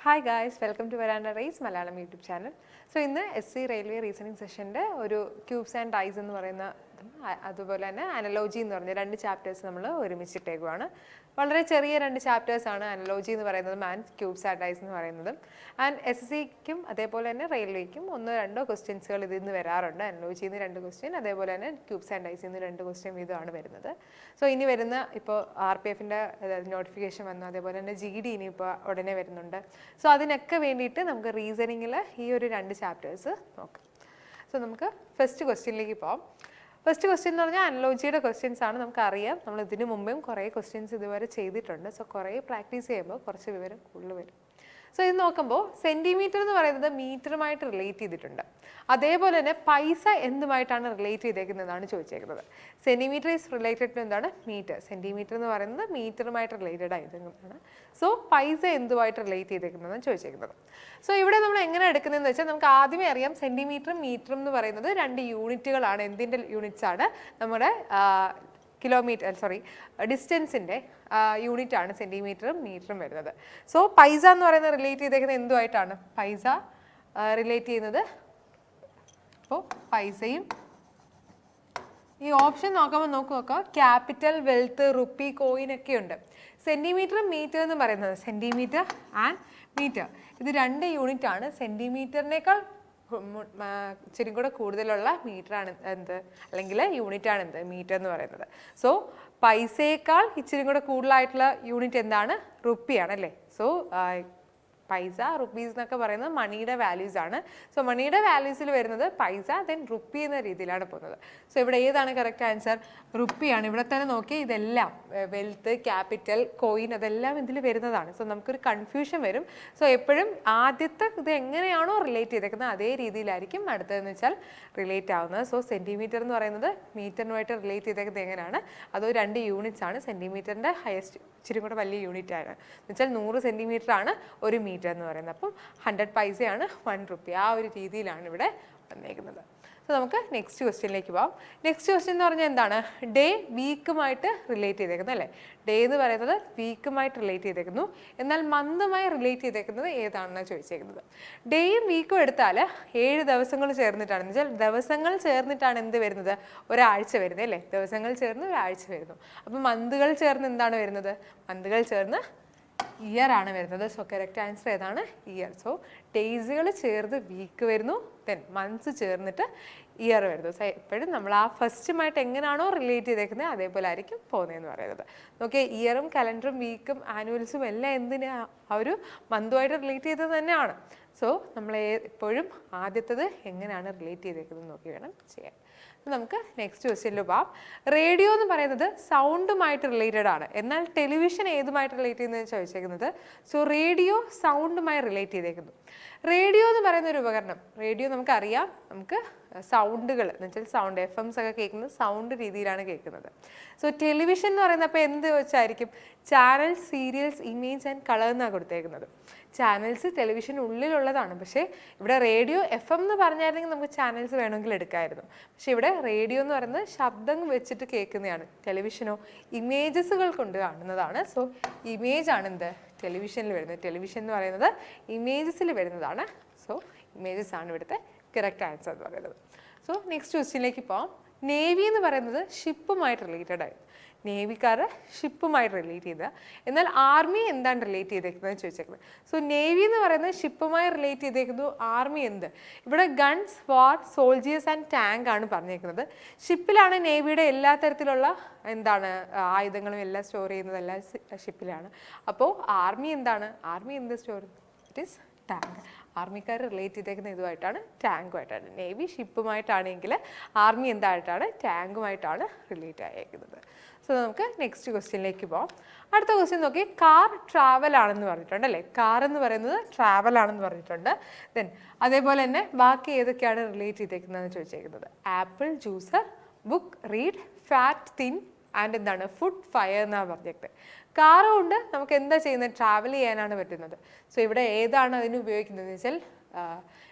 Hi guys, welcome to veranda race Malayalam YouTube channel. So ഇന്ന് SC railway reasoning സെഷൻ്റെ ഒരു cubes and dyes എന്ന് പറയുന്ന അതുപോലെ തന്നെ അനലോജി എന്ന് പറഞ്ഞ രണ്ട് ചാപ്റ്റേഴ്സ് നമ്മൾ ഒരുമിച്ചിട്ടേക്കുവാണ്. വളരെ ചെറിയ രണ്ട് ചാപ്റ്റേഴ്സാണ് അനലോജി എന്ന് പറയുന്നതും ആൻഡ് ക്യൂബ്സ് ആൻഡ് ഡൈസ് എന്ന് പറയുന്നതും. ആൻഡ് SSCക്കും അതേപോലെ തന്നെ റെയിൽവേക്കും ഒന്നോ രണ്ടോ ക്വസ്റ്റ്യൻസുകൾ ഇതിൽ നിന്ന് വരാറുണ്ട്. അനലോജിയിൽ നിന്ന് 2 ക്വസ്റ്റ്യൻ, അതേപോലെ തന്നെ ക്യൂബ്സ് ആൻഡ് ഡൈസിൽ നിന്ന് 2 ക്വസ്റ്റ്യൻ വീതമാണ് വരുന്നത്. സോ ഇനി വരുന്ന ഇപ്പോൾ RPFൻ്റെ നോട്ടിഫിക്കേഷൻ വന്നു, അതേപോലെ തന്നെ GD ഇനിയിപ്പോൾ ഉടനെ വരുന്നുണ്ട്. സോ അതിനൊക്കെ വേണ്ടിയിട്ട് നമുക്ക് റീസണിങ്ങിൽ ഈ ഒരു 2 ചാപ്റ്റേഴ്സ് നോക്കാം. സോ നമുക്ക് ഫസ്റ്റ് ക്വസ്റ്റ്യനിലേക്ക് പോകാം. ഫസ്റ്റ് ക്വസ്റ്റ്യൻ എന്ന് പറഞ്ഞാൽ അനലോജിയുടെ ക്വസ്റ്റ്യൻസ് ആണ്. നമുക്കറിയാം, നമ്മൾ ഇതിനു മുമ്പേയും കുറേ ക്വസ്റ്റ്യൻസ് ഇതുവരെ ചെയ്തിട്ടുണ്ട്. സോ കുറേ പ്രാക്ടീസ് ചെയ്യുമ്പോൾ കുറച്ച് വിവരം കൂടുതൽ വരും. സോ ഇത് നോക്കുമ്പോൾ സെൻറ്റിമീറ്റർ എന്ന് പറയുന്നത് മീറ്ററുമായിട്ട് റിലേറ്റ് ചെയ്തിട്ടുണ്ട്. അതേപോലെ തന്നെ പൈസ എന്തുമായിട്ടാണ് റിലേറ്റ് ചെയ്തേക്കുന്നതാണ് ചോദിച്ചേക്കുന്നത്. സെൻറ്റിമീറ്റർ ഈസ് റിലേറ്റഡ് ടു എന്താണ്? മീറ്റർ. സെൻറ്റിമീറ്റർ എന്ന് പറയുന്നത് മീറ്ററുമായിട്ട് റിലേറ്റഡ് ആയതാണ്. സോ പൈസ എന്തുമായിട്ട് റിലേറ്റ് ചെയ്തേക്കുന്നതാണ് ചോദിച്ചേക്കുന്നത്. സോ ഇവിടെ നമ്മൾ എങ്ങനെ എടുക്കുന്നതെന്ന് വെച്ചാൽ നമുക്ക് ആദ്യമേ അറിയാം, സെൻറ്റിമീറ്ററും മീറ്ററും എന്ന് പറയുന്നത് 2 യൂണിറ്റുകളാണ്. എന്തിൻ്റെ യൂണിറ്റ്സ് ആണ്? നമ്മുടെ ഡിസ്റ്റൻസിൻ്റെ യൂണിറ്റ് ആണ് സെൻറ്റിമീറ്ററും മീറ്ററും വരുന്നത്. സോ പൈസ എന്ന് പറയുന്നത് റിലേറ്റ് ചെയ്തേക്കുന്നത് എന്തുമായിട്ടാണ്? പൈസ റിലേറ്റ് ചെയ്യുന്നത്, അപ്പോൾ പൈസയും ഈ ഓപ്ഷൻ നോക്കുമ്പോൾ ക്യാപിറ്റൽ, വെൽത്ത്, റുപ്പി, കോയിൻ ഒക്കെ ഉണ്ട്. സെൻറ്റിമീറ്ററും മീറ്റർ എന്ന് പറയുന്നത് സെൻറ്റിമീറ്റർ ആൻഡ് മീറ്റർ ഇത് 2 യൂണിറ്റ് ആണ്. സെൻറ്റിമീറ്ററിനേക്കാൾ ഇച്ചിരി കൂടെ കൂടുതലുള്ള മീറ്ററാണ് എന്ത്, അല്ലെങ്കിൽ യൂണിറ്റാണ് എന്ത്, മീറ്റർ എന്ന് പറയുന്നത്. സോ പൈസയേക്കാൾ ഇച്ചിരി കൂടെ കൂടുതലായിട്ടുള്ള യൂണിറ്റ് എന്താണ്? റുപ്പിയാണ് അല്ലേ. സോ പൈസ, റുപ്പീസ് എന്നൊക്കെ പറയുന്നത് മണിയുടെ വാല്യൂസ് ആണ്. സോ മണിയുടെ വാല്യൂസിൽ വരുന്നത് പൈസ, ദെൻ റുപ്പി എന്ന രീതിയിലാണ് പോകുന്നത്. സോ ഇവിടെ ഏതാണ് കറക്റ്റ് ആൻസർ? റുപ്പിയാണ്. ഇവിടെ തന്നെ നോക്കി, ഇതെല്ലാം വെൽത്ത്, ക്യാപിറ്റൽ, കോയിൻ അതെല്ലാം ഇതിൽ വരുന്നതാണ്. സോ നമുക്കൊരു കൺഫ്യൂഷൻ വരും. സോ എപ്പോഴും ആദ്യത്തെ ഇത് എങ്ങനെയാണോ റിലേറ്റ് ചെയ്തേക്കുന്നത് അതേ രീതിയിലായിരിക്കും അടുത്തതെന്ന് വെച്ചാൽ റിലേറ്റ് ആവുന്നത്. സോ സെൻറ്റിമീറ്റർ എന്ന് പറയുന്നത് മീറ്ററിനുമായിട്ട് റിലേറ്റ് ചെയ്തേക്കുന്നത് എങ്ങനെയാണ്? അത് 2 യൂണിറ്റ്സ് ആണ്. സെൻറ്റിമീറ്ററിൻ്റെ ഹയസ്റ്റ് ഇച്ചിരി കൂടെ വലിയ യൂണിറ്റ് ആണ്. എന്നുവെച്ചാൽ 100 സെൻറ്റിമീറ്റർ ആണ് ഒരു മീറ്റർ എന്ന് പറയുന്നത്. അപ്പം 100 പൈസയാണ് 1 റുപ്പി. ആ ഒരു രീതിയിലാണ് ഇവിടെ വന്നേക്കുന്നത്. സോ നമുക്ക് നെക്സ്റ്റ് ക്വസ്റ്റ്യനിലേക്ക് പോകാം. നെക്സ്റ്റ് ക്വസ്റ്റ്യൻ എന്ന് പറഞ്ഞാൽ എന്താണ്? ഡേ വീക്കുമായിട്ട് റിലേറ്റ് ചെയ്തേക്കുന്നത് അല്ലേ. ഡേ എന്ന് പറയുന്നത് വീക്കുമായിട്ട് റിലേറ്റ് ചെയ്തേക്കുന്നു. എന്നാൽ മന്തുമായി റിലേറ്റ് ചെയ്തേക്കുന്നത് ഏതാണെന്ന് ചോദിച്ചേക്കുന്നത്. ഡേയും വീക്കും എടുത്താൽ 7 ദിവസങ്ങൾ ചേർന്നിട്ടാണ്. എന്ന് വെച്ചാൽ ദിവസങ്ങൾ ചേർന്നിട്ടാണ് എന്ത് വരുന്നത്? ഒരാഴ്ച വരുന്നത് അല്ലേ. ദിവസങ്ങൾ ചേർന്ന് ഒരാഴ്ച വരുന്നു. അപ്പം മന്തുകൾ ചേർന്ന് എന്താണ് വരുന്നത്? മന്തുകൾ ചേർന്ന് ഇയർ ആണ് വരുന്നത്. സോ കറക്റ്റ് ആൻസർ ഏതാണ്? ഇയർ. സോ ഡേയ്സുകൾ ചേർന്ന് വീക്ക് വരുന്നു, ദെൻ മന്ത്സ് ചേർന്നിട്ട് ഇയർ വരുന്നു. സോ എപ്പോഴും നമ്മൾ ആ ഫസ്റ്റുമായിട്ട് എങ്ങനെയാണോ റിലേറ്റ് ചെയ്തേക്കുന്നത് അതേപോലെ ആയിരിക്കും പോകുന്നതെന്ന് പറയുന്നത്. നോക്കിയാൽ ഇയറും കലണ്ടറും വീക്കും ആനുവൽസും എല്ലാം എന്തിനാ? ആ ഒരു മന്തുമായിട്ട് റിലേറ്റ് ചെയ്തത് തന്നെയാണ്. സോ നമ്മൾ എപ്പോഴും ആദ്യത്തത് എങ്ങനെയാണ് റിലേറ്റ് ചെയ്തേക്കുന്നത് നോക്കി വേണം ചെയ്യാൻ. നമുക്ക് നെക്സ്റ്റ് ക്വസ്റ്റ്യനിൽ പോകാം. റേഡിയോ എന്ന് പറയുന്നത് സൗണ്ടുമായിട്ട് റിലേറ്റഡ് ആണ്. എന്നാൽ ടെലിവിഷൻ ഏതുമായിട്ട് റിലേറ്റ് ചെയ്യുന്നതെന്ന് ചോദിച്ചേക്കുന്നത്. സോ റേഡിയോ സൗണ്ടുമായി റിലേറ്റ് ചെയ്തേക്കുന്നു. റേഡിയോ എന്ന് പറയുന്ന ഒരു ഉപകരണം, റേഡിയോ നമുക്കറിയാം, നമുക്ക് സൗണ്ടുകൾ എന്ന് വെച്ചാൽ സൗണ്ട് FMs ഒക്കെ കേൾക്കുന്നത് സൗണ്ട് രീതിയിലാണ് കേൾക്കുന്നത്. സോ ടെലിവിഷൻ എന്ന് പറയുന്നത് അപ്പോൾ എന്ത് വെച്ചായിരിക്കും? Channels, serials, image and colour എന്നാണ് കൊടുത്തേക്കുന്നത്. ചാനൽസ് ടെലിവിഷനുള്ളിലുള്ളതാണ്. പക്ഷേ ഇവിടെ റേഡിയോ FM എന്ന് പറഞ്ഞായിരുന്നെങ്കിൽ നമുക്ക് ചാനൽസ് വേണമെങ്കിൽ എടുക്കാമായിരുന്നു. പക്ഷേ ഇവിടെ റേഡിയോ എന്ന് പറയുന്നത് ശബ്ദം വെച്ചിട്ട് കേൾക്കുന്നതാണ്. ടെലിവിഷനോ ഇമേജസുകൾ കൊണ്ട് കാണുന്നതാണ്. സോ ഇമേജ് ആണ് എന്ത്? ടെലിവിഷനിൽ വരുന്നത്. ടെലിവിഷൻ എന്ന് പറയുന്നത് ഇമേജസിൽ വരുന്നതാണ്. സോ ഇമേജസ് ആണ് ഇവിടുത്തെ കറക്റ്റ് ആൻസർ എന്ന് പറയുന്നത്. സോ നെക്സ്റ്റ് ക്വസ്റ്റ്യനിലേക്ക് പോകാം. നേവി എന്ന് പറയുന്നത് ഷിപ്പുമായിട്ട് റിലേറ്റഡ് ആയി. നേവിക്കാർ ഷിപ്പുമായിട്ട് റിലേറ്റ് ചെയ്ത, എന്നാൽ ആർമി എന്താണ് റിലേറ്റ് ചെയ്തേക്കുന്നത് ചോദിച്ചേക്കുന്നത്. സോ നേവി എന്ന് പറയുന്നത് ഷിപ്പുമായി റിലേറ്റ് ചെയ്തേക്കുന്നു. ആർമി എന്ത്? ഇവിടെ guns, war, soldiers and tank ആണ് പറഞ്ഞേക്കുന്നത്. ഷിപ്പിലാണ് നേവിയുടെ എല്ലാ തരത്തിലുള്ള എന്താണ് ആയുധങ്ങളും എല്ലാം സ്റ്റോർ ചെയ്യുന്നത്, എല്ലാം ഷിപ്പിലാണ്. അപ്പോൾ ആർമി എന്താണ്? ആർമി എന്ത് സ്റ്റോർ? It is tank. ആർമിക്കാർ റിലേറ്റ് ചെയ്തേക്കുന്ന ഇതുമായിട്ടാണ്, ടാങ്കുമായിട്ടാണ്. നേവി ഷിപ്പുമായിട്ടാണെങ്കിൽ ആർമി എന്തായിട്ടാണ്? ടാങ്കുമായിട്ടാണ് റിലേറ്റ് ആയേക്കുന്നത്. സോ നമുക്ക് നെക്സ്റ്റ് ക്വസ്റ്റ്യനിലേക്ക് പോകാം. അടുത്ത ക്വസ്റ്റ്യൻ നോക്കി. കാർ ട്രാവൽ ആണെന്ന് പറഞ്ഞിട്ടുണ്ട് അല്ലേ. കാർ എന്ന് പറയുന്നത് ട്രാവൽ ആണെന്ന് പറഞ്ഞിട്ടുണ്ട്. ദെൻ അതേപോലെ തന്നെ ബാക്കി ഏതൊക്കെയാണ് റിലേറ്റ് ചെയ്തേക്കുന്നതെന്ന് ചോദിച്ചേക്കുന്നത്. Apple, juicer, book, read, fat, thin and എന്താണ്? ഫുഡ്, ഫയർ എന്നാണ് പറഞ്ഞേക്കുന്നത്. കാറ് കൊണ്ട് നമുക്ക് എന്താ ചെയ്യുന്നത്? ട്രാവൽ ചെയ്യാനാണ് പറ്റുന്നത്. സോ ഇവിടെ ഏതാണ് അതിന് ഉപയോഗിക്കുന്നത് വെച്ചാൽ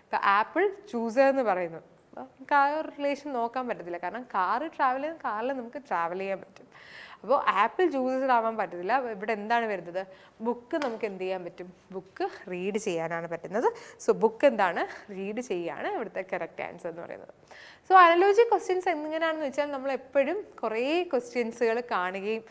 ഇപ്പോൾ ആപ്പിൾ, ജ്യൂസർ എന്ന് പറയുന്നു. നമുക്ക് ആ ഒരു റിലേഷൻ നോക്കാൻ പറ്റത്തില്ല, കാരണം കാറ് ട്രാവൽ ചെയ്യുന്ന കാറിൽ നമുക്ക് ട്രാവൽ ചെയ്യാൻ പറ്റും. അപ്പോൾ ആപ്പിൾ ജ്യൂസ് ആവാൻ പറ്റത്തില്ല. ഇവിടെ എന്താണ് വരുന്നത്? ബുക്ക് നമുക്ക് എന്ത് ചെയ്യാൻ പറ്റും? ബുക്ക് റീഡ് ചെയ്യാനാണ് പറ്റുന്നത്. സോ ബുക്ക് എന്താണ്? റീഡ് ചെയ്യുകയാണ് ഇവിടുത്തെ കറക്റ്റ് ആൻസർ എന്ന് പറയുന്നത്. സോ അനലോജി ക്വസ്റ്റ്യൻസ് എങ്ങനെയാണെന്ന് വെച്ചാൽ നമ്മൾ എപ്പോഴും കുറേ ക്വസ്റ്റ്യൻസുകൾ കാണുകയും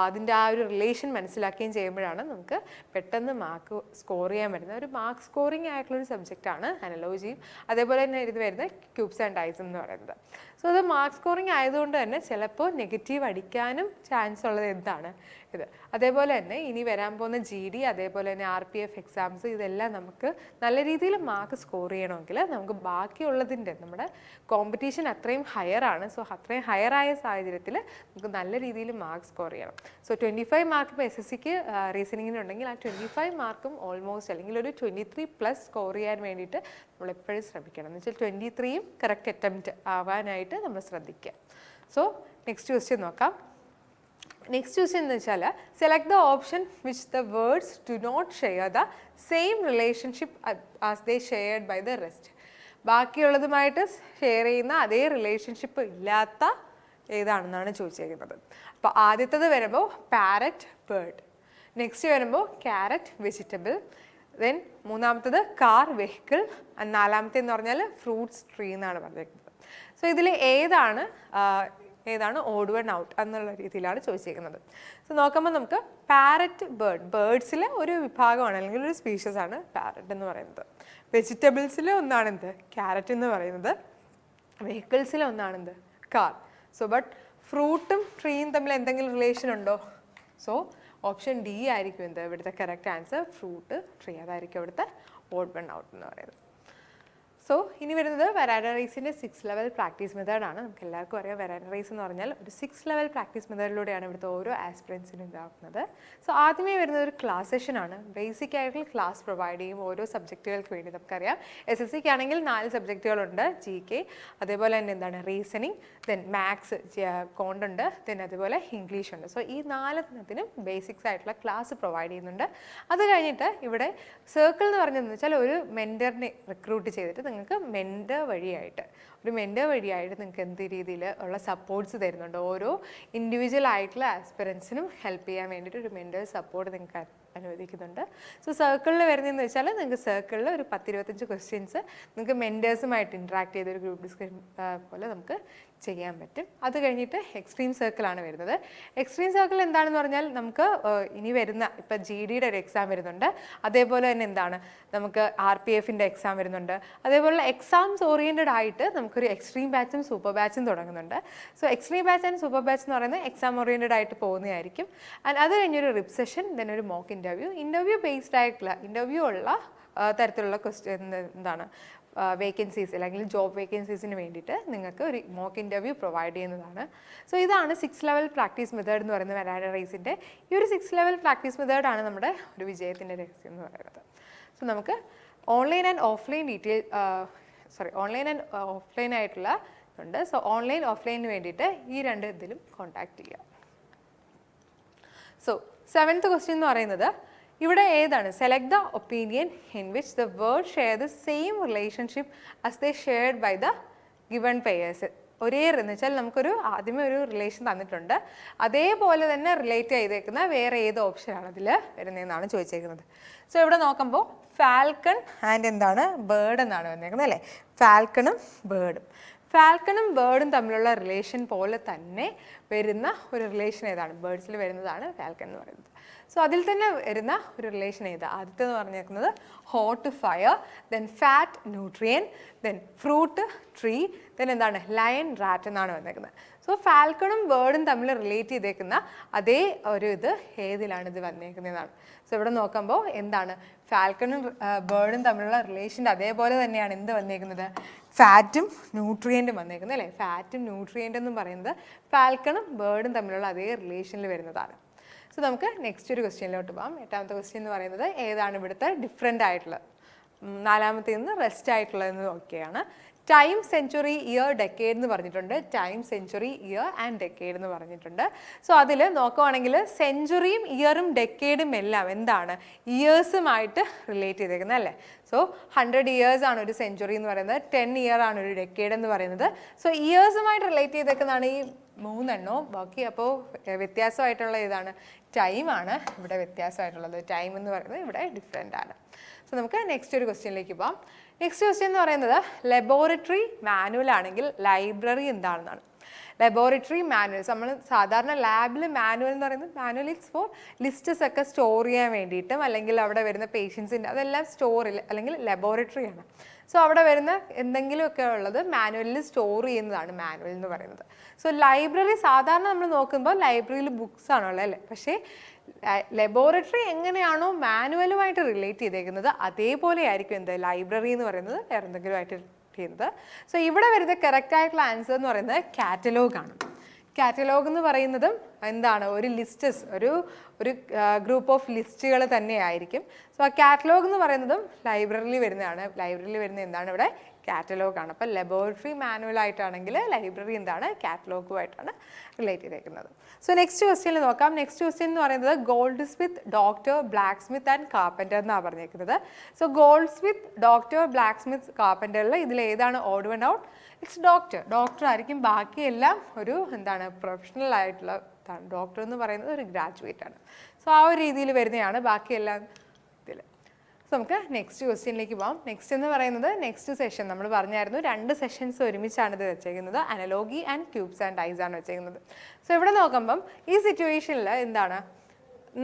അതിൻ്റെ ആ ഒരു റിലേഷൻ മനസ്സിലാക്കുകയും ചെയ്യുമ്പോഴാണ് നമുക്ക് പെട്ടെന്ന് മാർക്ക് സ്കോർ ചെയ്യാൻ പറ്റുന്നത്. ഒരു മാർക്ക് സ്കോറിങ് ആയിട്ടുള്ളൊരു സബ്ജക്റ്റാണ് അനലോജിയും. അതേപോലെ തന്നെ ഇത് വരുന്നത് ക്യൂബ്സ് ആൻഡ് ഡൈസും എന്ന് പറയുന്നത്. സോ അത് മാർക്ക് സ്കോറിങ് ആയതുകൊണ്ട് തന്നെ ചിലപ്പോൾ നെഗറ്റീവ് അടിക്കാനും ചാൻസ് ഉള്ളത് എന്താണ്? ഇത്. അതേപോലെ തന്നെ ഇനി വരാൻ പോകുന്ന GD അതേപോലെ തന്നെ RPF എക്സാംസ് ഇതെല്ലാം നമുക്ക് നല്ല രീതിയിൽ മാർക്ക് സ്കോർ ചെയ്യണമെങ്കിൽ നമുക്ക് ബാക്കിയുള്ളതിൻ്റെ നമ്മുടെ കോമ്പറ്റീഷൻ അത്രയും ഹയർ ആണ്. സോ അത്രയും ഹയർ ആയ സാഹചര്യത്തിൽ നമുക്ക് നല്ല രീതിയിൽ മാർക്ക് സ്കോർ ചെയ്യണം. സോ 25 മാർക്ക് ഇപ്പോൾ SSCക്ക് റീസണിങ്ങിനുണ്ടെങ്കിൽ ആ 25 മാർക്കും ഓൾമോസ്റ്റ് അല്ലെങ്കിൽ ഒരു 23+ സ്കോർ ചെയ്യാൻ വേണ്ടിയിട്ട് നമ്മൾ എപ്പോഴും ശ്രമിക്കണം. എന്ന് വെച്ചാൽ 23യും കറക്റ്റ് അറ്റംപ്റ്റ് ആവാനായിട്ട് നമ്മൾ ശ്രദ്ധിക്കുക. സോ നെക്സ്റ്റ് ക്വസ്റ്റ്യൻ നോക്കാം. നെക്സ്റ്റ് ക്വസ്റ്റ്യൻ എന്ന് വെച്ചാൽ select the option which the words do not share the same relationship as they shared by the rest. ബാക്കിയുള്ളതുമായിട്ട് ഷെയർ ചെയ്യുന്ന അതേ റിലേഷൻഷിപ്പ് ഇല്ലാത്ത ഏതാണെന്നാണ് ചോദിച്ചേക്കുന്നത്. അപ്പോൾ ആദ്യത്തേത് വരുമ്പോൾ പാരറ്റ് ബേർഡ്, നെക്സ്റ്റ് വരുമ്പോൾ ക്യാരറ്റ് വെജിറ്റബിൾ, ദെൻ മൂന്നാമത്തത് കാർ വെഹിക്കിൾ, നാലാമത്തേന്ന് പറഞ്ഞാൽ ഫ്രൂട്ട്സ് ട്രീ എന്നാണ് പറഞ്ഞേക്കുന്നത്. സോ ഇതിൽ ഏതാണ് ഓഡ് വൺ ഔട്ട് എന്നുള്ള രീതിയിലാണ് ചോദിച്ചിരിക്കുന്നത്. സോ നോക്കുമ്പോൾ നമുക്ക് പാരറ്റ് ബേർഡ്, ബേർഡ്സിലെ ഒരു വിഭാഗമാണ് അല്ലെങ്കിൽ ഒരു സ്പീഷീസ് ആണ് പാരറ്റ് എന്ന് പറയുന്നത്. വെജിറ്റബിൾസിലെ ഒന്നാണെന്ത്? ക്യാരറ്റ് എന്ന് പറയുന്നത്. വെഹിക്കിൾസിലെ ഒന്നാണെന്ത്? കാർ. സോ ബട്ട് ഫ്രൂട്ടും ട്രീയും തമ്മിൽ എന്തെങ്കിലും റിലേഷൻ ഉണ്ടോ? സോ ഓപ്ഷൻ D ആയിരിക്കും എന്ത് ഇവിടുത്തെ കറക്റ്റ് ആൻസർ, ഫ്രൂട്ട് ട്രീ. അതായിരിക്കും ഇവിടുത്തെ ഓഡ് വൺ ഔട്ട് എന്ന് പറയുന്നത്. സോ ഇനി വരുന്നത് വെരാന റേസിൻ്റെ 6 ലെവൽ പ്രാക്ടീസ് മെത്തേഡാണ്. നമുക്ക് എല്ലാവർക്കും അറിയാം വെരാന റേസ് എന്ന് പറഞ്ഞാൽ ഒരു 6 ലെവൽ പ്രാക്ടീസ് മെത്തേഡിലൂടെയാണ് ഇവിടുത്തെ ഓരോ ആസ്പിറൻസിനും ഇതാക്കുന്നത്. സോ ആദ്യമേ വരുന്നത് ഒരു ക്ലാസ് സെഷനാണ്. ബേസിക് ആയിട്ടുള്ള ക്ലാസ് പ്രൊവൈഡ് ചെയ്യും ഓരോ സബ്ജക്റ്റുകൾക്ക് വേണ്ടി. നമുക്കറിയാം SSCക്ക് ആണെങ്കിൽ 4 സബ്ജക്റ്റുകളുണ്ട്, GK, അതേപോലെ തന്നെ എന്താണ് റീസണിങ്, ദെൻ മാത്സ് കോണ്ടുണ്ട്, ദെൻ അതുപോലെ ഇംഗ്ലീഷ് ഉണ്ട്. സോ ഈ 4 ബേസിക്സ് ആയിട്ടുള്ള ക്ലാസ് പ്രൊവൈഡ് ചെയ്യുന്നുണ്ട്. അത് കഴിഞ്ഞിട്ട് ഇവിടെ സർക്കിൾ എന്ന് പറഞ്ഞതെന്ന് വെച്ചാൽ ഒരു മെൻറ്ററിനെ റിക്രൂട്ട് ചെയ്തിട്ട് നിങ്ങൾക്ക് മെൻറ്റർ വഴിയായിട്ട് നിങ്ങൾക്ക് എന്ത് രീതിയിൽ ഉള്ള സപ്പോർട്ട്സ് തരുന്നുണ്ട്. ഓരോ ഇൻഡിവിജ്വൽ ആയിട്ടുള്ള ആസ്പിറൻസിനും ഹെൽപ്പ് ചെയ്യാൻ വേണ്ടിയിട്ട് ഒരു മെൻറ്റർ സപ്പോർട്ട് നിങ്ങൾക്ക് അനുവദിക്കുന്നുണ്ട്. സോ സർക്കിളിൽ വരുന്നതെന്ന് വെച്ചാൽ നിങ്ങൾക്ക് സർക്കിളിൽ ഒരു 10-25 ക്വസ്റ്റ്യൻസ് നിങ്ങൾക്ക് മെൻറ്റേഴ്സുമായിട്ട് ഇൻട്രാക്ട് ചെയ്തൊരു ഗ്രൂപ്പ് ഡിസ്കഷൻ പോലെ നമുക്ക് ചെയ്യാൻ പറ്റും. അത് കഴിഞ്ഞിട്ട് എക്സ്ട്രീം സർക്കിളാണ് വരുന്നത്. എക്സ്ട്രീം സർക്കിൾ എന്താണെന്ന് പറഞ്ഞാൽ നമുക്ക് ഇനി വരുന്ന ഇപ്പം GDയുടെ ഒരു എക്സാം വരുന്നുണ്ട്, അതേപോലെ തന്നെ എന്താണ് നമുക്ക് RPFൻ്റെ എക്സാം വരുന്നുണ്ട്, അതേപോലെ എക്സാംസ് ഓറിയൻറ്റഡ് ആയിട്ട് നമുക്കൊരു എക്സ്ട്രീം ബാച്ചും സൂപ്പർ ബാച്ചും തുടങ്ങുന്നുണ്ട്. So extreme batch and super batch എന്ന് പറയുന്നത് എക്സാം ഓറിയൻറ്റഡ് ആയിട്ട് പോകുന്നതായിരിക്കും. ആൻഡ് അത് കഴിഞ്ഞൊരു റിപ്പ് സെഷൻ, ദെൻ ഒരു മോക്ക് ഇൻ്റർവ്യൂ ബേസ്ഡ് ആയിട്ടുള്ള ഇൻ്റർവ്യൂ ഉള്ള തരത്തിലുള്ള എന്താണ് വേക്കൻസീസ് അല്ലെങ്കിൽ ജോബ് വേക്കൻസീസിന് വേണ്ടിയിട്ട് നിങ്ങൾക്ക് ഒരു മോക്ക് ഇൻ്റർവ്യൂ പ്രൊവൈഡ് ചെയ്യുന്നതാണ്. സോ ഇതാണ് 6 ലെവൽ പ്രാക്ടീസ് മെത്തേഡ് എന്ന് പറയുന്നത് വെരാന റേസിൻ്റെ. ഈ ഒരു 6 ലെവൽ പ്രാക്ടീസ് മെത്തേഡാണ് നമ്മുടെ ഒരു വിജയത്തിൻ്റെ രഹസ്യം എന്ന് പറയുന്നത്. സോ നമുക്ക് ഓൺലൈൻ ആൻഡ് ഓഫ്ലൈൻ ആയിട്ടുള്ള ഉണ്ട്. സോ ഓൺലൈൻ ഓഫ്ലൈനിന് വേണ്ടിയിട്ട് ഈ 2 ഇതിലും കോൺടാക്ട് ചെയ്യുക. സോ 7th ക്വസ്റ്റ്യൻ എന്ന് പറയുന്നത് ഇവിടെ ഏതാണ്? Select the opinion in which the word share the same relationship as they shared by the given pairs. എന്ന് വെച്ചാൽ നമുക്കൊരു ആദ്യമേ ഒരു റിലേഷൻ തന്നിട്ടുണ്ട്, അതേപോലെ തന്നെ റിലേറ്റ് ചെയ്തേക്കുന്ന വേറെ ഏത് ഓപ്ഷനാണ് അതിൽ വരുന്നതെന്നാണ് ചോദിച്ചേക്കുന്നത്. സോ ഇവിടെ നോക്കുമ്പോൾ ഫാൽക്കൺ ആൻഡ് എന്താണ് ബേർഡ് എന്നാണ് വന്നേക്കുന്നത് അല്ലേ? ഫാൽക്കണും ബേർഡും തമ്മിലുള്ള റിലേഷൻ പോലെ തന്നെ വരുന്ന ഒരു റിലേഷൻ ഏതാണ്? ബേർഡ്സിൽ വരുന്നതാണ് ഫാൽക്കൺ എന്ന് പറയുന്നത്. സോ അതിൽ തന്നെ വരുന്ന ഒരു റിലേഷൻ ഏതാ? ആദ്യത്തെന്ന് പറഞ്ഞേക്കുന്നത് hot fire, then fat nutrient, then fruit tree, then എന്താണ് ലയൺ റാറ്റ് എന്നാണ് വന്നേക്കുന്നത്. സോ ഫാൽക്കണും ബേർഡും തമ്മിൽ റിലേറ്റ് ചെയ്തേക്കുന്ന അതേ ഒരു ഇത് ഏതിലാണ് ഇത് വന്നേക്കുന്നതാണ്. സോ ഇവിടെ നോക്കുമ്പോൾ എന്താണ് ഫാൽക്കണും ബേർഡും തമ്മിലുള്ള റിലേഷൻ്റെ അതേപോലെ തന്നെയാണ് എന്ത് വന്നേക്കുന്നത്? ഫാറ്റും ന്യൂട്രിയൻറ്റും വന്നേക്കുന്നത് അല്ലേ? ഫാറ്റും ന്യൂട്രിയൻ്റ് എന്നും പറയുന്നത് ഫാൽക്കണും ബേർഡും തമ്മിലുള്ള അതേ റിലേഷനിൽ വരുന്നതാണ്. സോ നമുക്ക് നെക്സ്റ്റ് ഒരു ക്വസ്റ്റ്യനിലോട്ട് പോകാം. 8ാമത്തെ ക്വസ്റ്റ്യൻ എന്ന് പറയുന്നത് ഏതാണ് ഇവിടുത്തെ ഡിഫറെൻ്റ് ആയിട്ടുള്ളത്? 4ാമത്തേൽ നിന്ന് റെസ്റ്റ് ആയിട്ടുള്ളതെന്ന് നോക്കിയാണ്. ടൈം, സെഞ്ചുറി, ഇയർ, ഡെക്കേഡ് എന്ന് പറഞ്ഞിട്ടുണ്ട്. Time, century, year and decade എന്ന് പറഞ്ഞിട്ടുണ്ട്. സോ അതിൽ നോക്കുവാണെങ്കിൽ സെഞ്ചുറിയും ഇയറും ഡെക്കേഡും എല്ലാം എന്താണ്? ഇയേഴ്സുമായിട്ട് റിലേറ്റ് ചെയ്തേക്കുന്നത് അല്ലേ? സോ 100 ഇയേഴ്സ് ആണ് ഒരു സെഞ്ചുറി എന്ന് പറയുന്നത്, 10 ഇയർ ആണ് ഒരു ഡെക്കേഡ് എന്ന് പറയുന്നത്. സോ ഇയേഴ്സുമായിട്ട് റിലേറ്റ് ചെയ്തേക്കുന്നതാണ് ഈ 3 ബാക്കി അപ്പോൾ വ്യത്യാസമായിട്ടുള്ള ഏതാണ്? ടൈമാണ് ഇവിടെ വ്യത്യാസമായിട്ടുള്ളത്. ടൈം എന്ന് പറയുന്നത് ഇവിടെ ഡിഫറെൻ്റ് ആണ്. സോ നമുക്ക് നെക്സ്റ്റ് ഒരു ക്വസ്റ്റ്യനിലേക്ക് പോകാം. നെക്സ്റ്റ് ക്വസ്റ്റ്യൻ എന്ന് പറയുന്നത് ലബോറട്ടറി മാനുവൽ ആണെങ്കിൽ ലൈബ്രറി എന്താണെന്നാണ്. ലബോറട്ടറി മാനുവൽസ് നമ്മൾ സാധാരണ ലാബിൽ മാനുവൽ എന്ന് പറയുന്നത് മാനുവൽ ഇറ്റ്സ് ഫോർ ലിസ്റ്റസ് ഒക്കെ സ്റ്റോർ ചെയ്യാൻ വേണ്ടിയിട്ടും അല്ലെങ്കിൽ അവിടെ വരുന്ന പേഷ്യൻസിൻ്റെ അതെല്ലാം സ്റ്റോറിൽ അല്ലെങ്കിൽ ലബോറട്ടറി ആണ്. സോ അവിടെ വരുന്ന എന്തെങ്കിലുമൊക്കെ ഉള്ളത് മാനുവലിൽ സ്റ്റോർ ചെയ്യുന്നതാണ് മാനുവൽ എന്ന് പറയുന്നത്. സോ ലൈബ്രറി സാധാരണ നമ്മൾ നോക്കുമ്പോൾ ലൈബ്രറിയിൽ ബുക്സ് ആണുള്ളത് അല്ലേ, പക്ഷേ ലബോറട്ടറി എങ്ങനെയാണോ മാനുവലുമായിട്ട് റിലേറ്റ് ചെയ്തേക്കുന്നത് അതേപോലെ ആയിരിക്കും എന്ത് ലൈബ്രറി എന്ന് പറയുന്നത് വേറെ എന്തെങ്കിലുമായിട്ട് ചെയ്യുന്നത്. സോ ഇവിടെ വരുന്ന കറക്റ്റ് ആയിട്ടുള്ള ആൻസർ എന്ന് പറയുന്നത് കാറ്റലോഗ് ആണ്. കാറ്റലോഗ് എന്ന് പറയുന്നതും എന്താണ്? ഒരു ലിസ്റ്റസ്, ഒരു ഗ്രൂപ്പ് ഓഫ് ലിസ്റ്റുകൾ തന്നെയായിരിക്കും. സോ ആ കാറ്റലോഗ് എന്ന് പറയുന്നതും ലൈബ്രറിയിൽ വരുന്നതാണ്. ലൈബ്രറിയിൽ വരുന്ന എന്താണ്? ഇവിടെ കാറ്റലോഗ് ആണ്. അപ്പോൾ ലബോറട്ടറി മാനുവൽ ആയിട്ടാണെങ്കിൽ ലൈബ്രറി എന്താണ്? കാറ്റലോഗുമായിട്ടാണ് റിലേറ്റ് ചെയ്തേക്കുന്നത്. സോ നെക്സ്റ്റ് ക്വസ്റ്റ്യനിൽ നോക്കാം. നെക്സ്റ്റ് ക്വസ്റ്റ്യൻ എന്ന് പറയുന്നത് goldsmith, doctor, blacksmith and carpenter എന്നാണ് പറഞ്ഞേക്കുന്നത്. So goldsmith, doctor, blacksmith, കാർപ്പൻ്ററിൽ ഇതിൽ ഏതാണ് odd one out? It's doctor. Doctor ആയിരിക്കും. ബാക്കിയെല്ലാം ഒരു എന്താണ്? പ്രൊഫഷണൽ ആയിട്ടുള്ള ഇതാണ്. ഡോക്ടർ എന്ന് പറയുന്നത് ഒരു ഗ്രാജുവേറ്റ് ആണ്. സോ ആ ഒരു രീതിയിൽ വരുന്നതാണ് ബാക്കിയെല്ലാം ഇതിൽ. സോ നമുക്ക് നെക്സ്റ്റ് ക്വസ്റ്റ്യനിലേക്ക് പോകാം. നെക്സ്റ്റ് എന്ന് പറയുന്നത് നെക്സ്റ്റ് സെഷൻ നമ്മൾ പറഞ്ഞായിരുന്നു 2 സെഷൻസ് ഒരുമിച്ചാണ് ഇത് വെച്ചേക്കുന്നത്. Analogy and cubes and dice ആണ് വെച്ചേക്കുന്നത്. സോ ഇവിടെ നോക്കുമ്പം ഈ സിറ്റുവേഷനിൽ എന്താണ്?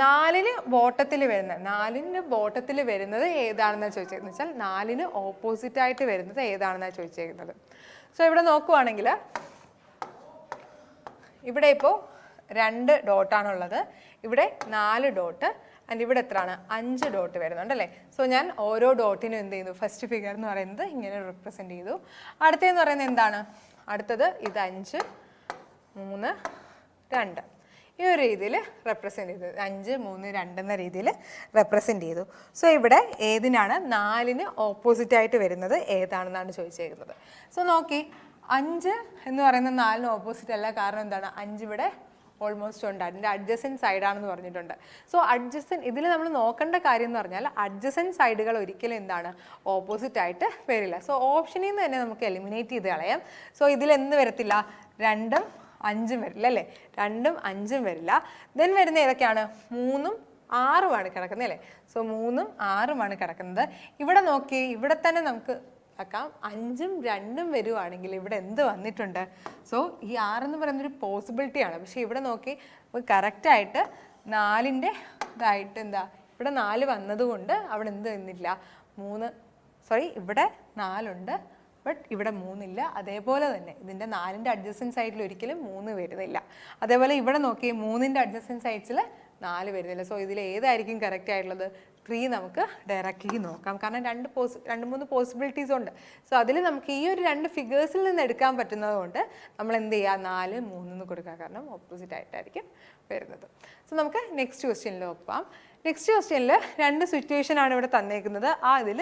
4 ബോട്ടത്തിൽ വരുന്നത് ഏതാണെന്നാണ് ചോദിച്ചേക്കുന്നത് വെച്ചാൽ 4 ഓപ്പോസിറ്റായിട്ട് വരുന്നത് ഏതാണെന്നാണ് ചോദിച്ചേക്കുന്നത്. സോ ഇവിടെ നോക്കുവാണെങ്കിൽ ഇവിടെ ഇപ്പോൾ 2 ഡോട്ടാണുള്ളത്, ഇവിടെ 4 ഡോട്ട് ആൻഡ് ഇവിടെ എത്രയാണ്? 5 ഡോട്ട് വരുന്നുണ്ട് അല്ലേ. സോ ഞാൻ ഓരോ ഡോട്ടിനും എന്ത് ചെയ്തു? ഫസ്റ്റ് ഫിഗർ എന്ന് പറയുന്നത് ഇങ്ങനെ റിപ്രസെൻറ്റ് ചെയ്തു. അടുത്തതെന്ന് പറയുന്നത് എന്താണ്? അടുത്തത് ഇത് 5, 3, 2 ഈ ഒരു രീതിയിൽ റെപ്രസെൻറ്റ് ചെയ്തു. 5, 3, 2 എന്ന രീതിയിൽ റെപ്രസെൻറ്റ് ചെയ്തു. സോ ഇവിടെ ഏതിനാണ് 4 ഓപ്പോസിറ്റായിട്ട് വരുന്നത് ഏതാണെന്നാണ് ചോദിച്ചേക്കുന്നത്. സോ നോക്കി 5 എന്ന് പറയുന്ന 4 ഓപ്പോസിറ്റ് അല്ല. കാരണം എന്താണ്? 5 ഇവിടെ ഓൾമോസ്റ്റ് ഉണ്ട്, അതിൻ്റെ അഡ്ജസൻറ്റ് സൈഡാണെന്ന് പറഞ്ഞിട്ടുണ്ട്. സോ അഡ്ജസൻറ്റ് ഇതിൽ നമ്മൾ നോക്കേണ്ട കാര്യം എന്ന് പറഞ്ഞാൽ അഡ്ജസൻറ്റ് സൈഡുകൾ ഒരിക്കലും എന്താണ്? ഓപ്പോസിറ്റ് ആയിട്ട് വരില്ല. സോ ഓപ്ഷനിൽ നിന്ന് തന്നെ നമുക്ക് എലിമിനേറ്റ് ചെയ്ത് കളയാം. സോ ഇതിൽ എന്ത് വരത്തില്ല? 2ഉം 5ഉം വരില്ല അല്ലേ. 2ഉം 5ഉം വരില്ല. ദെൻ വരുന്ന ഏതൊക്കെയാണ്? 3ഉം 6ഉമാണ് കിടക്കുന്നത് അല്ലേ. സോ 3ഉം 6ഉമാണ് കിടക്കുന്നത്. ഇവിടെ നോക്കി, ഇവിടെ തന്നെ നമുക്ക് ആക്കാം 5ഉം 2ഉം വരുവാണെങ്കിൽ ഇവിടെ എന്ത് വന്നിട്ടുണ്ട്? സോ ഈ 6 എന്ന് പറയുന്നൊരു പോസിബിലിറ്റിയാണ്. പക്ഷേ ഇവിടെ നോക്കി കറക്റ്റായിട്ട് 4ൻ്റെ ഇതായിട്ട് എന്താ ഇവിടെ 4 വന്നതുകൊണ്ട് അവിടെ എന്ത് വന്നില്ല? ഇവിടെ 4 ഉണ്ട്, ബട്ട് ഇവിടെ 3 ഇല്ല. അതേപോലെ തന്നെ ഇതിൻ്റെ 4ൻ്റെ അഡ്ജസൻറ്റ് സൈഡിൽ ഒരിക്കലും 3 വരുന്നില്ല. അതേപോലെ ഇവിടെ നോക്കി 3ൻ്റെ അഡ്ജസൻറ്റ് സൈഡ്സിൽ 4 വരുന്നില്ല. സോ ഇതിൽ ഏതായിരിക്കും കറക്റ്റ് ആയിട്ടുള്ളത്? 3 നമുക്ക് ഡയറക്റ്റ്ലി നോക്കാം. കാരണം 2-3 പോസിബിലിറ്റീസ് ഉണ്ട്. സോ അതിൽ നമുക്ക് ഈ ഒരു 2 ഫിഗേഴ്സിൽ നിന്ന് എടുക്കാൻ പറ്റുന്നത് കൊണ്ട് നമ്മൾ എന്ത് ചെയ്യുക? 4, 3 എന്ന് കൊടുക്കുക. കാരണം ഓപ്പോസിറ്റ് ആയിട്ടായിരിക്കും വരുന്നത്. സോ നമുക്ക് നെക്സ്റ്റ് ക്വസ്റ്റ്യനിൽ നോക്കാം. നെക്സ്റ്റ് ക്വസ്റ്റ്യനിൽ 2 സിറ്റുവേഷനാണ് ഇവിടെ തന്നേക്കുന്നത്. അതിൽ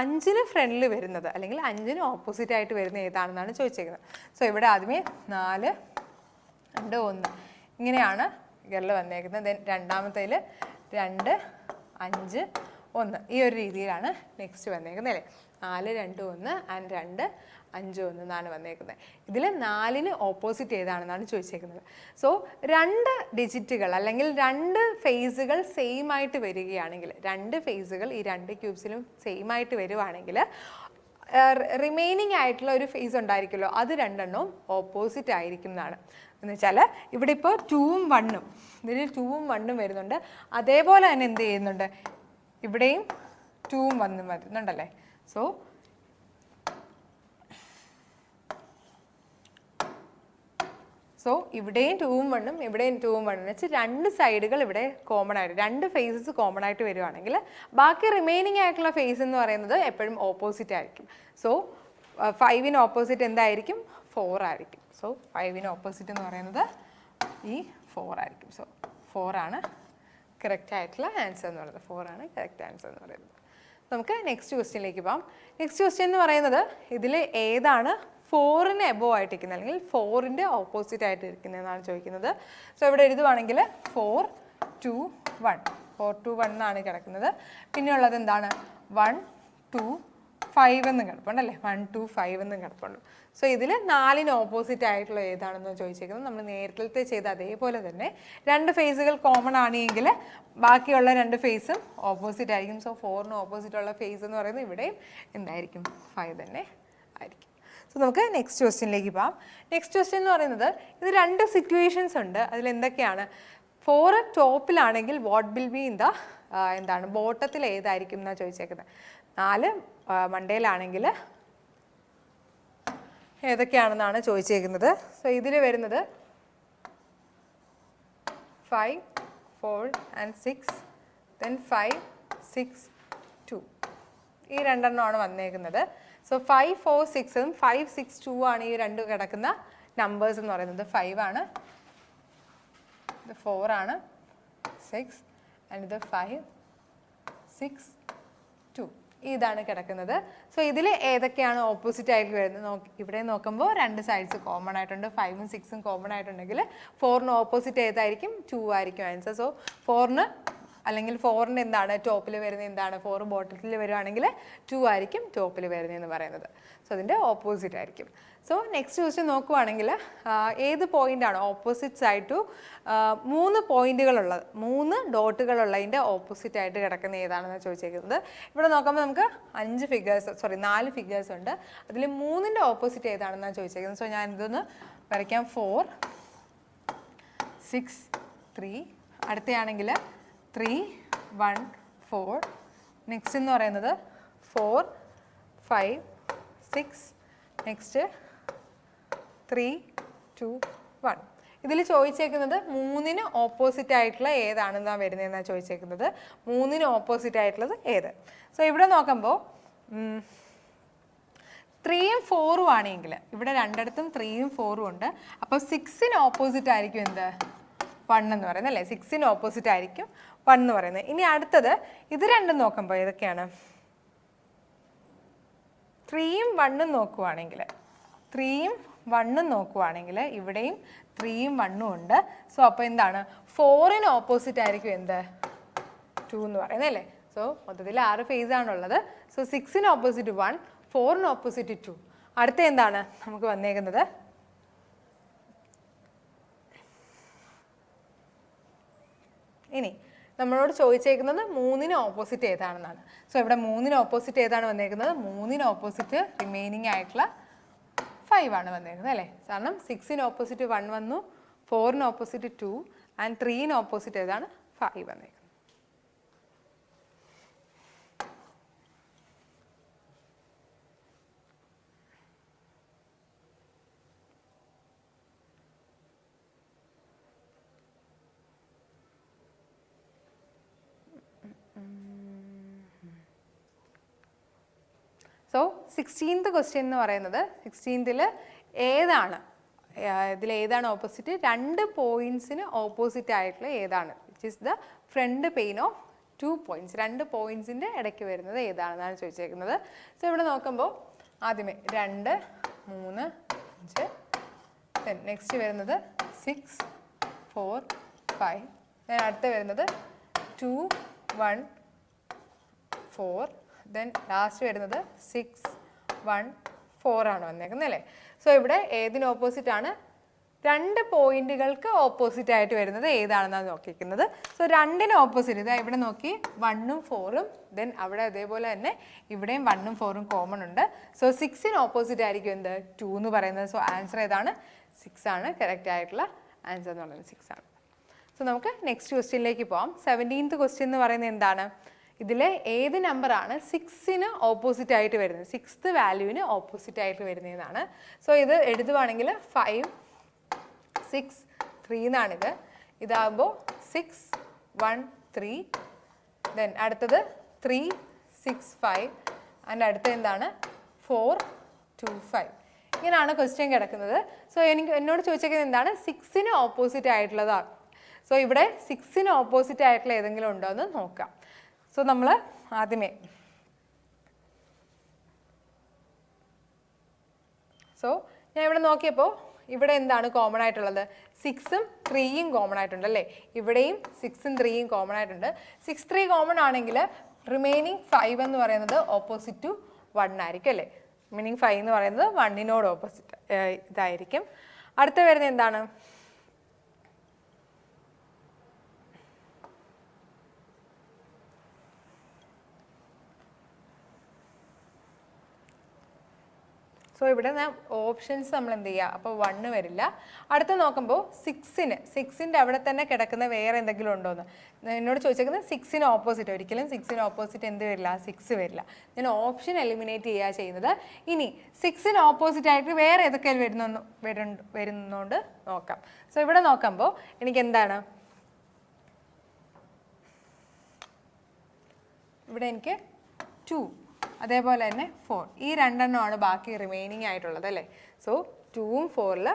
5ന് ഫ്രണ്ടിൽ വരുന്നത് അല്ലെങ്കിൽ 5ന് ഓപ്പോസിറ്റ് ആയിട്ട് വരുന്ന ഏതാണെന്നാണ് ചോദിച്ചേക്കുന്നത്. സോ ഇവിടെ ആദ്യമേ 4, 2, 1 ഇങ്ങനെയാണ് ഫിഗറിൽ വന്നേക്കുന്നത്. ദെൻ രണ്ടാമത്തേൽ 2, 5, 1 ഈ ഒരു രീതിയിലാണ് നെക്സ്റ്റ് വന്നേക്കുന്നത് അല്ലേ. 4, 2, 1 ആൻഡ് 2, 5, 1 എന്നാണ് വന്നേക്കുന്നത്. ഇതിൽ 4ന് ഓപ്പോസിറ്റ് ഏതാണെന്നാണ് ചോദിച്ചേക്കുന്നത്. സോ 2 ഡിജിറ്റുകൾ അല്ലെങ്കിൽ 2 ഫേസുകൾ സെയിം ആയിട്ട് വരികയാണെങ്കിൽ, 2 ഫേസുകൾ ഈ 2 ക്യൂബ്സിലും സെയിം ആയിട്ട് വരുവാണെങ്കിൽ റിമൈനിങ് ആയിട്ടുള്ള ഒരു ഫേസ് ഉണ്ടായിരിക്കുമല്ലോ, അത് 2 ഓപ്പോസിറ്റ് ആയിരിക്കും എന്നാണ്. എന്ന് വെച്ചാൽ ഇവിടെ ഇപ്പോൾ 2ഉം 1ഉം ഇതിൽ 2ഉം 1ഉം വരുന്നുണ്ട്. അതേപോലെ തന്നെ എന്ത് ചെയ്യുന്നുണ്ട്? ഇവിടെയും 2ഉം 1ഉം വരുന്നുണ്ടല്ലേ. സോ ഇവിടെയും 2ഉം 1ഉം ഇവിടെയും 2ഉം 1ഉം വെച്ച് 2 സൈഡുകൾ ഇവിടെ കോമൺ ആയിട്ട് 2 ഫേസസ് കോമൺ ആയിട്ട് വരുവാണെങ്കിൽ ബാക്കി റിമൈനിങ് ആയിട്ടുള്ള ഫേസ് എന്ന് പറയുന്നത് എപ്പോഴും ഓപ്പോസിറ്റ് ആയിരിക്കും. സോ 5ന് ഓപ്പോസിറ്റ് എന്തായിരിക്കും? 4 ആയിരിക്കും. സോ 5ന് ഓപ്പോസിറ്റ് എന്ന് പറയുന്നത് ഈ 4 ആയിരിക്കും. സോ 4 ആണ് കറക്റ്റ് ആയിട്ടുള്ള ആൻസർ എന്ന് പറയുന്നത്. 4 ആണ് കറക്റ്റ് ആൻസർ എന്ന് പറയുന്നത്. നമുക്ക് നെക്സ്റ്റ് ക്വസ്റ്റ്യനിലേക്ക് പോകാം. നെക്സ്റ്റ് ക്വസ്റ്റ്യൻ എന്ന് പറയുന്നത് ഇതിൽ ഏതാണ് 4ന് എബോവ് ആയിട്ടിരിക്കുന്നത് അല്ലെങ്കിൽ 4ൻ്റെ ഓപ്പോസിറ്റ് ആയിട്ട് ഇരിക്കുന്നതെന്നാണ് ചോദിക്കുന്നത്. സോ ഇവിടെ എഴുതുവാണെങ്കിൽ 4, 2, 1 4, 2, 1 എന്നാണ് കിടക്കുന്നത്. പിന്നെ ഉള്ളത് എന്താണ്? 1, 2, 5 എന്നും കിടപ്പുണ്ട് അല്ലേ, 1 2 5 എന്നും കിടപ്പുണ്ട്. സോ ഇതിൽ 4ന് ഓപ്പോസിറ്റ് ആയിട്ടുള്ള ഏതാണെന്ന് ചോദിച്ചേക്കുന്നത്. നമ്മൾ നേരത്തെ ചെയ്ത അതേപോലെ തന്നെ 2 ഫേസുകൾ കോമൺ ആണെങ്കിൽ ബാക്കിയുള്ള 2 ഫേസും ഓപ്പോസിറ്റ് ആയിരിക്കും. സോ 4ന് ഓപ്പോസിറ്റ് ഉള്ള ഫേസ് എന്ന് പറയുന്നത് ഇവിടെയും എന്തായിരിക്കും, 5 തന്നെ ആയിരിക്കും. സോ നമുക്ക് നെക്സ്റ്റ് ക്വസ്റ്റ്യനിലേക്ക് പോകാം. നെക്സ്റ്റ് ക്വസ്റ്റ്യൻ എന്ന് പറയുന്നത് ഇത് 2 സിറ്റുവേഷൻസ് ഉണ്ട്. അതിലെന്തൊക്കെയാണ്, 4 ടോപ്പിലാണെങ്കിൽ what will be in the എന്താണ് ബോട്ടത്തിൽ ഏതായിരിക്കും എന്നാണ് ചോദിച്ചേക്കുന്നത്. 4 മണ്ടയിലാണെങ്കിൽ ഏതൊക്കെയാണെന്നാണ് ചോദിച്ചേക്കുന്നത്. സോ ഇതിൽ വരുന്നത് 5 4 and 6, then 5 6 2, ഈ രണ്ടെണ്ണമാണ് വന്നേക്കുന്നത്. സോ 5 4 6 5 6 2 ആണ് ഈ 2 കിടക്കുന്ന നമ്പേഴ്സ് എന്ന് പറയുന്നത്. 5 ആണ്, ഇത് 4 ആണ്, 6 ആൻഡ് ഇത് 5 6 2, ഇതാണ് കിടക്കുന്നത്. സോ ഇതിൽ ഏതൊക്കെയാണ് ഓപ്പോസിറ്റ് ആയിട്ട് വരുന്നത്, ഇവിടെ നോക്കുമ്പോൾ 2 സൈഡ്സ് കോമൺ ആയിട്ടുണ്ട്. 5ഉം 6ഉം കോമൺ ആയിട്ടുണ്ടെങ്കിൽ 4ന് ഓപ്പോസിറ്റ് ഏതായിരിക്കും, 2 ആയിരിക്കും ആൻസർ. സോ 4ന് അല്ലെങ്കിൽ 4ന് എന്താണ് ടോപ്പിൽ വരുന്നത്, എന്താണ് 4 ബോട്ടത്തിൽ വരുവാണെങ്കിൽ 2 ആയിരിക്കും ടോപ്പിൽ വരുന്നതെന്ന് പറയുന്നത്. സോ അതിൻ്റെ ഓപ്പോസിറ്റ് ആയിരിക്കും. സോ നെക്സ്റ്റ് ക്വസ്റ്റ്യൻ നോക്കുവാണെങ്കിൽ ഏത് പോയിൻ്റാണ് ഓപ്പോസിറ്റ് സൈഡ് ടു 3 പോയിന്റുകളുള്ളത്, 3 ഡോട്ടുകളുള്ളതിൻ്റെ ഓപ്പോസിറ്റ് ആയിട്ട് കിടക്കുന്ന ഏതാണെന്ന് ചോദിച്ചേക്കുന്നത്. ഇവിടെ നോക്കുമ്പോൾ നമുക്ക് 4 ഫിഗേഴ്സ് ഉണ്ട്. അതിൽ 3ൻ്റെ ഓപ്പോസിറ്റ് ഏതാണെന്നാണ് ചോദിച്ചേക്കുന്നത്. സോ ഞാൻ ഇതൊന്ന് വരയ്ക്കാം. 4 6 3, അടുത്തയാണെങ്കിൽ 3 1 4, നെക്സ്റ്റ് എന്ന് പറയുന്നത് 4 5 6, നെക്സ്റ്റ് 3 2 1. ഇതിൽ ചോദിച്ചേക്കുന്നത് 3ന് ഓപ്പോസിറ്റ് ആയിട്ടുള്ള ഏതാണെന്നാണ് വരുന്നതെന്നാണ് ചോദിച്ചേക്കുന്നത്. 3ന് ഓപ്പോസിറ്റ് ആയിട്ടുള്ളത് ഏത്. സോ ഇവിടെ നോക്കുമ്പോൾ 3ഉം 4ഉം ആണെങ്കിൽ ഇവിടെ രണ്ടിടത്തും 3ഉം 4ഉം ഉണ്ട്. അപ്പോൾ 6ന് ഓപ്പോസിറ്റ് ആയിരിക്കും എന്ത്, 1 എന്ന് പറയുന്നത് അല്ലേ. 6ന് ഓപ്പോസിറ്റ് ആയിരിക്കും 1 എന്ന് പറയുന്നത്. ഇനി അടുത്തത് ഇത് രണ്ടും നോക്കുമ്പോൾ ഏതൊക്കെയാണ്, 3ഉം 1ഉം നോക്കുവാണെങ്കിൽ 3ഉം 1ഉം നോക്കുവാണെങ്കിൽ ഇവിടെയും 3ഉം 1ഉം ഉണ്ട്. സോ അപ്പോൾ എന്താണ് 4ന് ഓപ്പോസിറ്റ് ആയിരിക്കും എന്ത്, 2 എന്ന് പറയുന്നത് അല്ലേ. സോ മൊത്തത്തിൽ 6 ഫേസ് ആണുള്ളത്. സോ 6ന് ഓപ്പോസിറ്റ് 1, 4ന് ഓപ്പോസിറ്റ് 2. അടുത്ത എന്താണ് നമുക്ക് വന്നേക്കുന്നത്, ഇനി നമ്മളോട് ചോദിച്ചേക്കുന്നത് 3ന് ഓപ്പോസിറ്റ് ഏതാണെന്നാണ്. സോ ഇവിടെ 3ന് ഓപ്പോസിറ്റ് ഏതാണ് വന്നേക്കുന്നത്, 3ന് ഓപ്പോസിറ്റ് റിമൈനിങ് ആയിട്ടുള്ള 5 ആണ് വന്നേക്കുന്നത് അല്ലേ. കാരണം 6ന് ഓപ്പോസിറ്റ് 1 വന്നു, 4ന് ഓപ്പോസിറ്റ് 2 ആൻഡ് 3ന് ഓപ്പോസിറ്റ് ഏതാണ്, 5 വന്നേക്കുന്നത്. സോ 16th ക്വസ്റ്റ്യൻ എന്ന് പറയുന്നത് 16ൽ ഏതാണ്, ഇതിലേതാണ് ഓപ്പോസിറ്റ്, 2 പോയിന്റ്സിന് ഓപ്പോസിറ്റ് ആയിട്ടുള്ള ഏതാണ്, which is the front pain of 2 points. 2 പോയിന്റ്സിൻ്റെ ഇടയ്ക്ക് വരുന്നത് ഏതാണെന്നാണ് ചോദിച്ചേക്കുന്നത്. സോ ഇവിടെ നോക്കുമ്പോൾ ആദ്യമേ 2 3 5, ദെൻ നെക്സ്റ്റ് വരുന്നത് 6 4 5, ദെൻ അടുത്ത് വരുന്നത് 2 1 4, ദെൻ ലാസ്റ്റ് വരുന്നത് 6 1 4 ആണ് വന്നേക്കുന്നത് അല്ലേ. സോ ഇവിടെ ഏതിന് ഓപ്പോസിറ്റ് ആണ്, 2 പോയിന്റുകൾക്ക് ഓപ്പോസിറ്റ് ആയിട്ട് വരുന്നത് ഏതാണെന്നാണ് നോക്കിയിരിക്കുന്നത്. സോ 2ന് ഓപ്പോസിറ്റ് ഇതാ ഇവിടെ നോക്കി 1ഉം 4ഉം, ദെൻ അവിടെ അതേപോലെ തന്നെ ഇവിടെയും 1ഉം 4ഉം കോമൺ ഉണ്ട്. സോ 6ന് ഓപ്പോസിറ്റ് ആയിരിക്കും എന്ത്, 2 എന്ന് പറയുന്നത്. സോ ആൻസർ ഏതാണ്, 6 ആണ് കറക്റ്റ് ആയിട്ടുള്ള ആൻസർ എന്ന് പറയുന്നത് 6 ആണ്. സോ നമുക്ക് നെക്സ്റ്റ് ക്വസ്റ്റ്യനിലേക്ക് പോകാം. 17th ക്വസ്റ്റ്യൻ എന്ന് പറയുന്നത് എന്താണ്, ഇതിൽ ഏത് നമ്പറാണ് 6ന് ഓപ്പോസിറ്റ് ആയിട്ട് വരുന്നത്, 6th വാല്യൂവിന് ഓപ്പോസിറ്റ് ആയിട്ട് വരുന്നതാണ്. സോ ഇത് എഴുതുവാണെങ്കിൽ 5 6 3 എന്നാണിത്. ഇതാകുമ്പോൾ 6 1 3, ദെൻ അടുത്തത് 3 6 5 ആൻഡ് അടുത്ത എന്താണ് 4 2 5. ഇങ്ങനെയാണ് ക്വസ്റ്റ്യൻ കിടക്കുന്നത്. സോ എന്നോട് ചോദിച്ചേക്കുന്നത് എന്താണ്, 6ന് ഓപ്പോസിറ്റ് ആയിട്ടുള്ളതാണ്. സോ ഇവിടെ 6ന് ഓപ്പോസിറ്റ് ആയിട്ടുള്ള ഏതെങ്കിലും ഉണ്ടോ എന്ന് നോക്കാം. സോ നമ്മൾ ആദ്യമേ ഞാൻ ഇവിടെ നോക്കിയപ്പോൾ ഇവിടെ എന്താണ് കോമൺ ആയിട്ടുള്ളത്, 6ഉം 3ഉം കോമൺ ആയിട്ടുണ്ട് അല്ലേ. ഇവിടെയും 6ഉം 3ഉം കോമൺ ആയിട്ടുണ്ട്. 6 3 കോമൺ ആണെങ്കിൽ റിമൈനിങ് 5 എന്ന് പറയുന്നത് ഓപ്പോസിറ്റ് ടു 1 ആയിരിക്കും അല്ലേ. മീനിങ് 5 എന്ന് പറയുന്നത് 1 ഓപ്പോസിറ്റ് ഇതായിരിക്കും. അടുത്ത വരുന്നത് എന്താണ്? സോ ഇവിടെ ഓപ്ഷൻസ് നമ്മൾ എന്ത് ചെയ്യുക, അപ്പോൾ 1 വരില്ല. അടുത്ത നോക്കുമ്പോൾ 6ൻ്റെ അവിടെ തന്നെ കിടക്കുന്ന വേറെ എന്തെങ്കിലും ഉണ്ടോയെന്ന് എന്നോട് ചോദിച്ചേക്കുന്നത് 6ന് ഓപ്പോസിറ്റ്. ഒരിക്കലും 6ന് ഓപ്പോസിറ്റ് എന്ത് വരില്ല, 6 വരില്ല. ഞാൻ ഓപ്ഷൻ എലിമിനേറ്റ് ചെയ്യുക ചെയ്യുന്നത്. ഇനി 6ന് ഓപ്പോസിറ്റ് ആയിട്ട് വേറെ ഏതൊക്കെ വരുന്നുണ്ട് നോക്കാം. സോ ഇവിടെ നോക്കുമ്പോൾ എനിക്ക് എന്താണ്, ഇവിടെ എനിക്ക് 2 അതേപോലെ തന്നെ 4, ഈ രണ്ടെണ്ണമാണ് ബാക്കി റിമൈനിങ് ആയിട്ടുള്ളത് അല്ലേ. സോ 2ഉം 4ൽ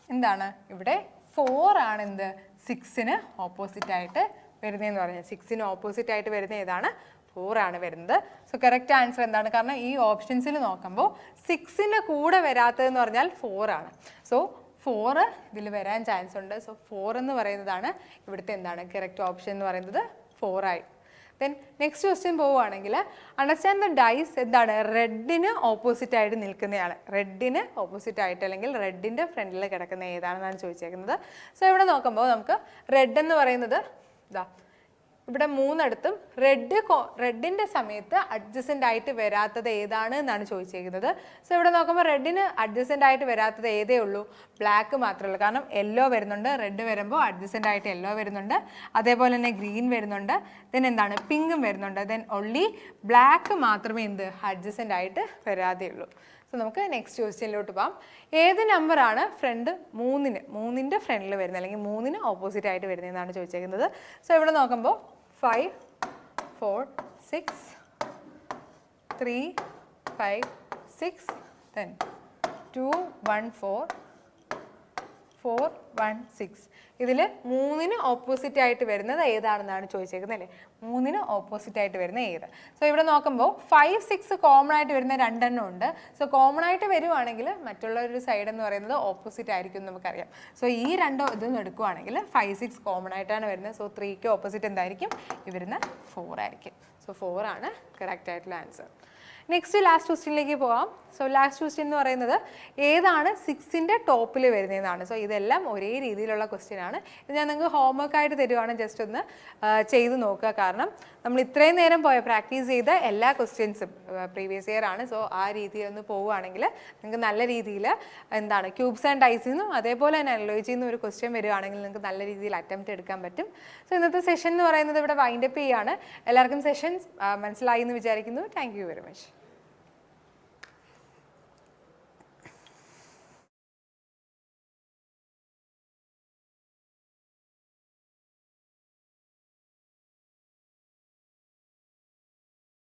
എന്താണ്, ഇവിടെ 4 ആണ് എന്ത് 6ന് ഓപ്പോസിറ്റ് ആയിട്ട് വരുന്നതെന്ന് പറഞ്ഞാൽ. 6ന് ഓപ്പോസിറ്റ് ആയിട്ട് വരുന്ന ഏതാണ്, 4 ആണ് വരുന്നത്. സോ കറക്റ്റ് ആൻസർ എന്താണ്, കാരണം ഈ ഓപ്ഷൻസിൽ നോക്കുമ്പോൾ 6ൻ്റെ കൂടെ വരാത്തതെന്ന് പറഞ്ഞാൽ 4 ആണ്. സോ 4 ഇതിൽ വരാൻ ചാൻസ് ഉണ്ട്. സോ 4 എന്ന് പറയുന്നതാണ് ഇവിടുത്തെ എന്താണ് കറക്റ്റ് ഓപ്ഷൻ എന്ന് പറയുന്നത് 4 ആയി. ദെൻ നെക്സ്റ്റ് ക്വസ്റ്റ്യൻ പോവുകയാണെങ്കിൽ അണ്ടർസ്റ്റാൻഡ് ദ ഡൈസ് എന്താണ് റെഡിന് ഓപ്പോസിറ്റ് ആയിട്ട് നിൽക്കുന്നതാണ്. റെഡിന് ഓപ്പോസിറ്റ് ആയിട്ട് അല്ലെങ്കിൽ റെഡിൻ്റെ ഫ്രണ്ടിൽ കിടക്കുന്ന ഏതാണെന്നാണ് ചോദിച്ചേക്കുന്നത്. സോ ഇവിടെ നോക്കുമ്പോൾ നമുക്ക് റെഡ് എന്ന് പറയുന്നത് ഇതാ ഇവിടെ 3 റെഡിൻ്റെ സമയത്ത് അഡ്ജസൻ്റ് ആയിട്ട് വരാത്തത് ഏതാണ് എന്നാണ് ചോദിച്ചേക്കുന്നത്. സോ ഇവിടെ നോക്കുമ്പോൾ റെഡിന് അഡ്ജസൻ്റ് ആയിട്ട് വരാത്തത് ഏതേ ഉള്ളൂ, ബ്ലാക്ക് മാത്രമേ ഉള്ളൂ. കാരണം യെല്ലോ വരുന്നുണ്ട്, റെഡ് വരുമ്പോൾ അഡ്ജസൻ്റ് ആയിട്ട് യെല്ലോ വരുന്നുണ്ട്, അതേപോലെ തന്നെ ഗ്രീൻ വരുന്നുണ്ട്, ദെൻ എന്താണ് പിങ്കും വരുന്നുണ്ട്. ദെൻ ഒൺലി ബ്ലാക്ക് മാത്രമേ എന്ത് അഡ്ജസൻ്റ് ആയിട്ട് വരാതെ ഉള്ളൂ. സോ നമുക്ക് നെക്സ്റ്റ് ക്വസ്റ്റ്യനിലോട്ട് പോകാം. ഏത് നമ്പറാണ് ഫ്രണ്ട് 3ൻ്റെ ഫ്രണ്ടിൽ വരുന്നത് അല്ലെങ്കിൽ 3ന് ഓപ്പോസിറ്റ് ആയിട്ട് വരുന്നതെന്നാണ് ചോദിച്ചേക്കുന്നത്. സോ ഇവിടെ നോക്കുമ്പോൾ 5 4 6 3 5 6 then 2 1 4 4 1 6 ഇതിൽ 3ന് ഓപ്പോസിറ്റ് ആയിട്ട് വരുന്നത് ഏതാണെന്നാണ് ചോദിച്ചേക്കുന്നത് അല്ലേ. 3ന് ഓപ്പോസിറ്റ് ആയിട്ട് വരുന്ന ഏത്. സോ ഇവിടെ നോക്കുമ്പോൾ 5 6 കോമൺ ആയിട്ട് വരുന്ന രണ്ടെണ്ണം ഉണ്ട്. സോ കോമൺ ആയിട്ട് വരുവാണെങ്കിൽ മറ്റുള്ള ഒരു സൈഡ് എന്ന് പറയുന്നത് ഓപ്പോസിറ്റ് ആയിരിക്കും നമുക്കറിയാം. സോ ഈ രണ്ടോ ഇതൊന്നും എടുക്കുവാണെങ്കിൽ 5 6 കോമൺ ആയിട്ടാണ് വരുന്നത്. സോ 3ക്ക് ഓപ്പോസിറ്റ് എന്തായിരിക്കും, ഈ വരുന്ന 4 ആയിരിക്കും. സോ 4 ആണ് കറക്റ്റ് ആയിട്ടുള്ള ആൻസർ. നെക്സ്റ്റ് ലാസ്റ്റ് ക്വസ്റ്റ്യനിലേക്ക് പോകാം. സോ ലാസ്റ്റ് ക്വസ്റ്റ്യൻ എന്ന് പറയുന്നത് ഏതാണ് 6ൻ്റെ ടോപ്പിൽ വരുന്നതെന്നാണ്. സോ ഇതെല്ലാം ഒരേ രീതിയിലുള്ള ക്വസ്റ്റ്യൻ ആണ്. ഇത് ഞാൻ നിങ്ങൾക്ക് ഹോംവർക്ക് ആയിട്ട് തരുവാണ്, ജസ്റ്റ് ഒന്ന് ചെയ്ത് നോക്കുക. കാരണം നമ്മൾ ഇത്രയും നേരം പ്രാക്ടീസ് ചെയ്ത എല്ലാ ക്വസ്റ്റ്യൻസും പ്രീവിയസ് ഇയർ ആണ്. സോ ആ രീതിയിൽ ഒന്ന് പോവുകയാണെങ്കിൽ നിങ്ങൾക്ക് നല്ല രീതിയിൽ എന്താണ് ക്യൂബ്സ് ആൻഡ് ഡൈസിൽ നിന്നും അതേപോലെ തന്നെ അനലോജിയിൽ നിന്നും ഒരു ക്വസ്റ്റ്യൻ വരികയാണെങ്കിൽ നിങ്ങൾക്ക് നല്ല രീതിയിൽ അറ്റംപ്റ്റ് എടുക്കാൻ പറ്റും. സോ ഇന്നത്തെ സെഷൻ എന്ന് പറയുന്നത് ഇവിടെ വൈൻഡപ്പ് ചെയ്യുകയാണ്. എല്ലാവർക്കും സെഷൻ മനസ്സിലായി എന്ന് വിചാരിക്കുന്നു. Thank you very much.